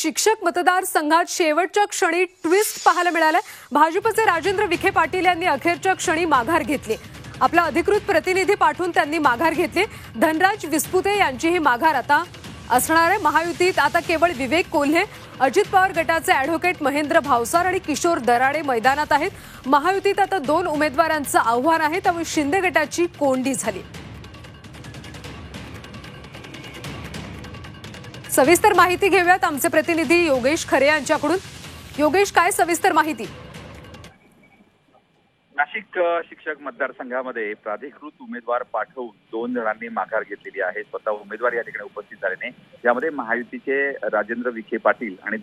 शिक्षक मतदारसंघात शेवटच्या क्षणी ट्विस्ट पाहायला मिळाला। भाजपचे राजेंद्र विखे पाटील यांनी अखेरच्या क्षणी माघार घेतली। आपला अधिकृत प्रतिनिधी पाठवून त्यांनी माघार घेतली। धनराज विस्पुते यांची ही माघार आता असणार आहे। महायुतीत आता केवळ विवेक कोल्हे, अजित पवार गटाचे ॲडव्होकेट महेंद्र भावसार आणि किशोर दराडे मैदानात आहेत। महायुतीत आता 2 उमेदवारांचं आव्हान आहे, त्यामुळे शिंदे गटाची कोंडी झाली। सविस्तर माहिती घेऊयात आमचे प्रतिनिधी योगेश खरे यांच्याकडून। योगेश, काय सविस्तर माहिती? नाशिक शिक्षक मतदारसंघामध्ये प्राधिकृत उमेदवार पाठवून 2 जणांनी माघार घेतलेली आहे। स्वतः उमेदवार या ठिकाणी उपस्थित झाले नाही। यामध्ये महायुतीचे राजेंद्र विखे पाटील आणि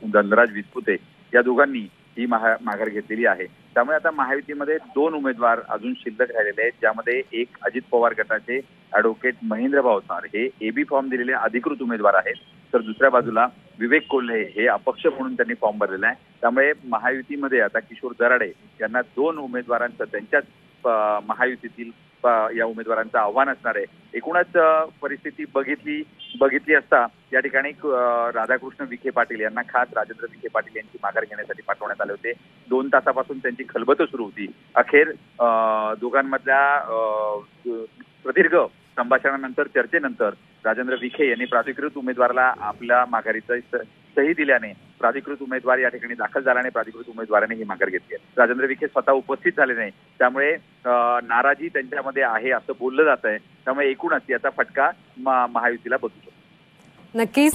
धनराज विस्पुते या दोघांनी ही माघार घेतलेली आहे। त्यामुळे आता महायुतीमध्ये 2 उमेदवार अजून शिल्लक राहिलेले आहेत, ज्यामध्ये एक अजित पवार गटाचे ॲडव्होकेट महेंद्र भावसार हे एबी फॉर्म दिलेले अधिकृत उमेदवार आहेत, तर दुसऱ्या बाजूला विवेक कोल्हे हे अपक्ष म्हणून त्यांनी फॉर्म भरलेला आहे। त्यामुळे महायुतीमध्ये आता किशोर दराडे यांना 2 उमेदवारांचं त्यांच्याच महायुतीतील या उमेदवारांचं आव्हान असणार आहे। एकूणच परिस्थिती बघितली असता या ठिकाणी राधाकृष्ण विखे पाटील यांना खास राजेंद्र विखे पाटील यांची माघार घेण्यासाठी पाठवण्यात आले होते। 2 तासापासून त्यांची खलबतं सुरू होती। अखेर दोघांमधल्या प्रदीर्घ संभाषणानंतर चर्चेनंतर राजेंद्र विखे यांनी प्राधिकृत उमेदवाराला आपल्या माघारीचं सही दिल्याने प्राधिकृत उमेदवार या ठिकाणी दाखल झाल्याने प्राधिकृत उमेदवाराने ही माघार घेतली आहे। राजेंद्र विखे स्वतः उपस्थित झाले नाही, त्यामुळे नाराजी त्यांच्यामध्ये आहे असं बोललं जात आहे। त्यामुळे एकूणच याचा फटका महायुतीला बसू शकतो। नक्कीच।